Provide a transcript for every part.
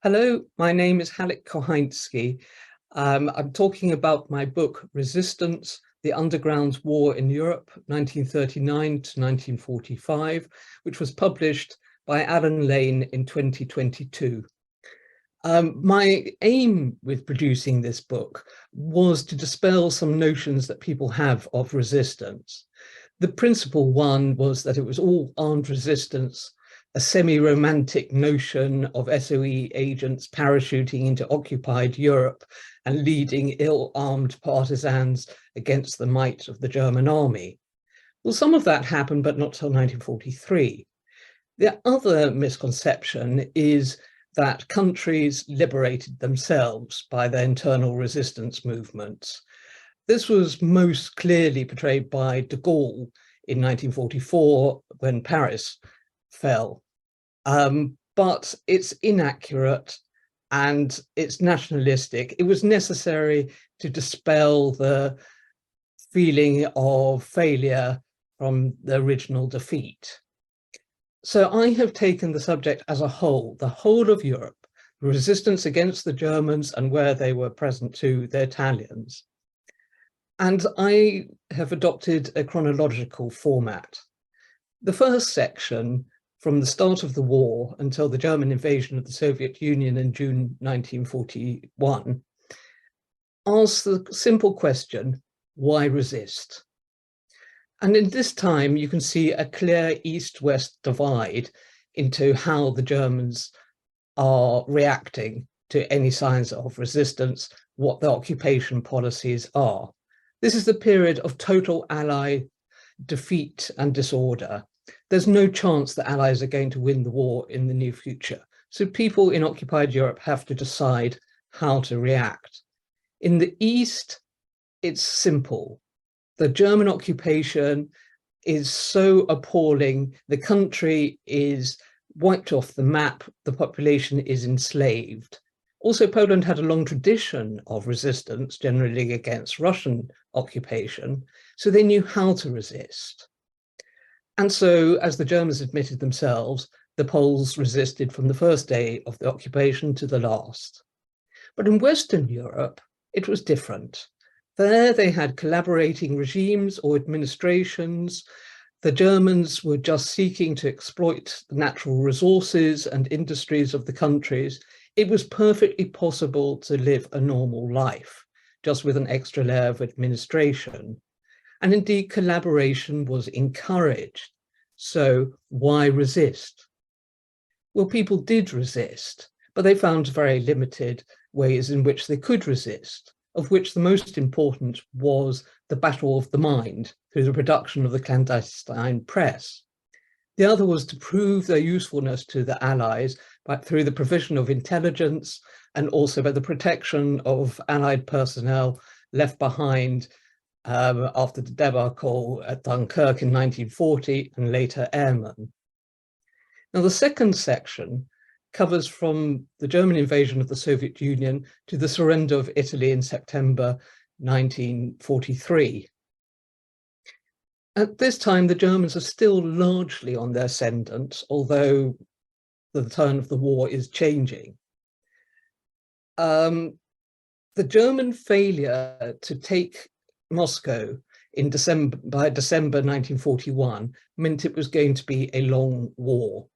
Hello, my name is Halik Kochanski. I'm talking about my book, Resistance, the Underground War in Europe, 1939 to 1945, which was published by Alan Lane in 2022. My aim with producing this book was to dispel some notions that people have of resistance. The principal one was that it was all armed resistance, a semi-romantic notion of SOE agents parachuting into occupied Europe and leading ill-armed partisans against the might of the German army. Well, some of that happened, but not till 1943. The other misconception is that countries liberated themselves by their internal resistance movements. This was most clearly portrayed by de Gaulle in 1944 when Paris fell. But it's inaccurate and it's nationalistic. It was necessary to dispel the feeling of failure from the original defeat. So I have taken the subject as a whole, the whole of Europe, the resistance against the Germans and where they were present too, the Italians. And I have adopted a chronological format. The first section, from the start of the war until the German invasion of the Soviet Union in June 1941, asks the simple question, why resist? And in this time, you can see a clear East-West divide into how the Germans are reacting to any signs of resistance, what the occupation policies are. This is the period of total Allied defeat and disorder. There's no chance the Allies are going to win the war in the near future. So people in occupied Europe have to decide how to react. In the East, it's simple. The German occupation is so appalling. The country is wiped off the map. The population is enslaved. Also, Poland had a long tradition of resistance, generally against Russian occupation, so they knew how to resist. And so, as the Germans admitted themselves, the Poles resisted from the first day of the occupation to the last. But in Western Europe, it was different. There they had collaborating regimes or administrations. The Germans were just seeking to exploit the natural resources and industries of the countries. It was perfectly possible to live a normal life, just with an extra layer of administration. And indeed, collaboration was encouraged. So why resist? Well, people did resist, but they found very limited ways in which they could resist, of which the most important was the battle of the mind through the production of the clandestine press. The other was to prove their usefulness to the Allies through the provision of intelligence and also by the protection of Allied personnel left behind after the debacle at Dunkirk in 1940 and later airmen. Now, the second section covers from the German invasion of the Soviet Union to the surrender of Italy in September 1943. At this time, the Germans are still largely on their ascendant, although the turn of the war is changing. The German failure to take Moscow by December 1941 meant it was going to be a long war.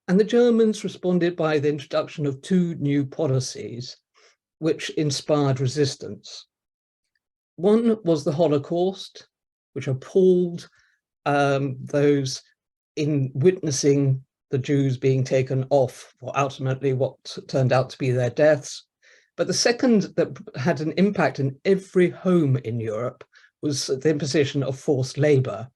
And the Germans responded by the introduction of two new policies which inspired resistance. One was the Holocaust, which appalled those in witnessing the Jews being taken off for ultimately what turned out to be their deaths. But the second that had an impact in every home in Europe was the imposition of forced labor.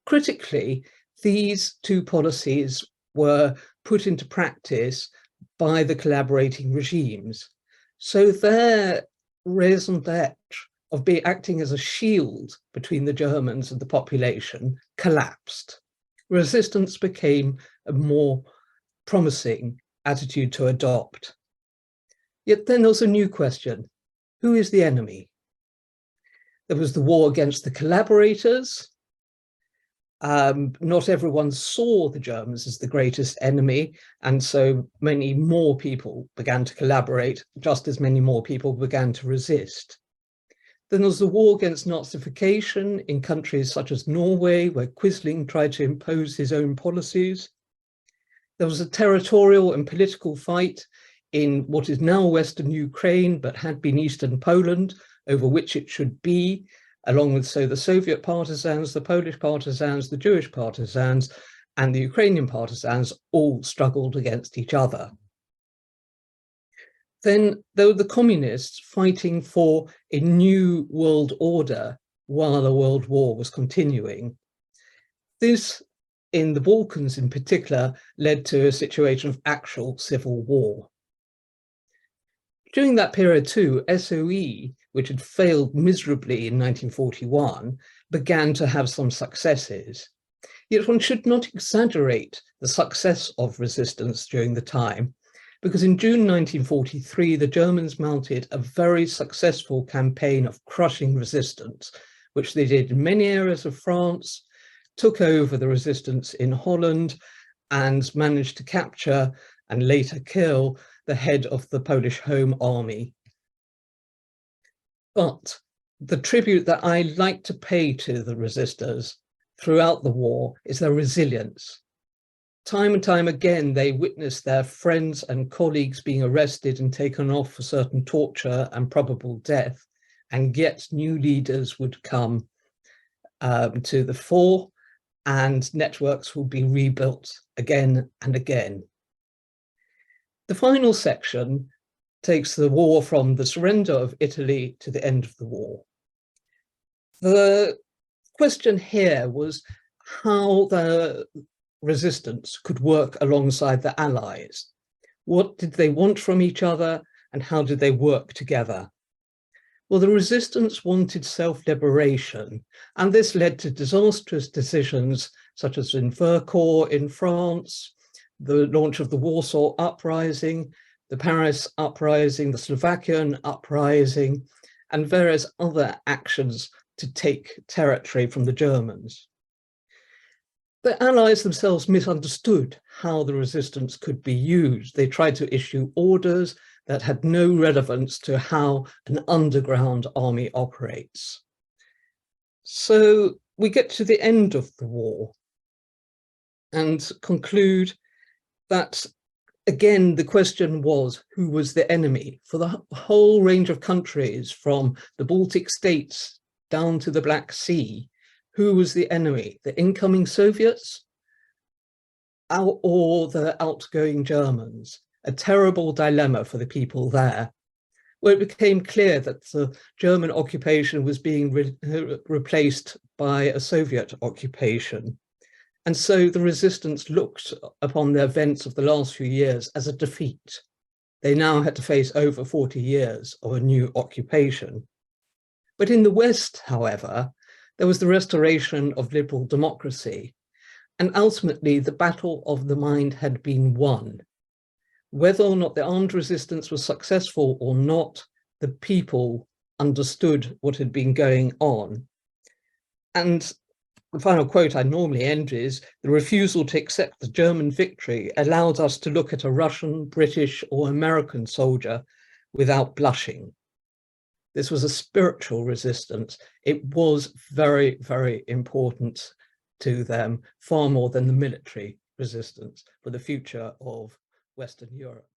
Critically, these two policies were put into practice by the collaborating regimes. So their raison d'etre of acting as a shield between the Germans and the population collapsed. Resistance became a more promising attitude to adopt. Yet then there's a new question. Who is the enemy? There was the war against the collaborators, Not everyone saw the Germans as the greatest enemy, and so many more people began to collaborate, just as many more people began to resist. Then there was the war against Nazification in countries such as Norway, where Quisling tried to impose his own policies. There was a territorial and political fight in what is now Western Ukraine, but had been Eastern Poland, over which it should be, along with the Soviet partisans, the Polish partisans, the Jewish partisans, and the Ukrainian partisans all struggled against each other. Then there were the communists fighting for a new world order while the World War was continuing. This, in the Balkans in particular, led to a situation of actual civil war. During that period too, SOE, which had failed miserably in 1941, began to have some successes. Yet one should not exaggerate the success of resistance during the time, because in June 1943, the Germans mounted a very successful campaign of crushing resistance, which they did in many areas of France, took over the resistance in Holland, and managed to capture and later kill the head of the Polish Home Army. But the tribute that I like to pay to the resistors throughout the war is their resilience. Time and time again, they witnessed their friends and colleagues being arrested and taken off for certain torture and probable death, and yet new leaders would come to the fore, and networks will be rebuilt again and again. The final section takes the war from the surrender of Italy to the end of the war. The question here was how the resistance could work alongside the Allies. What did they want from each other, and how did they work together? Well, the resistance wanted self-liberation, and this led to disastrous decisions such as in Vercors in France, the launch of the Warsaw Uprising, the Paris Uprising, the Slovakian Uprising, and various other actions to take territory from the Germans. The Allies themselves misunderstood how the resistance could be used. They tried to issue orders that had no relevance to how an underground army operates. So we get to the end of the war and conclude that, again, the question was, who was the enemy? For the whole range of countries, from the Baltic states down to the Black Sea, who was the enemy? The incoming Soviets or the outgoing Germans? A terrible dilemma for the people there, where it became clear that the German occupation was being replaced by a Soviet occupation. And so the resistance looked upon the events of the last few years as a defeat. They now had to face over 40 years of a new occupation. But in the West, however, there was the restoration of liberal democracy, and ultimately the battle of the mind had been won. Whether or not the armed resistance was successful or not, the people understood what had been going on. And the final quote I normally end is, the refusal to accept the German victory allowed us to look at a Russian, British, or American soldier without blushing. This was a spiritual resistance. It was very, very important to them, far more than the military resistance for the future of Western Europe.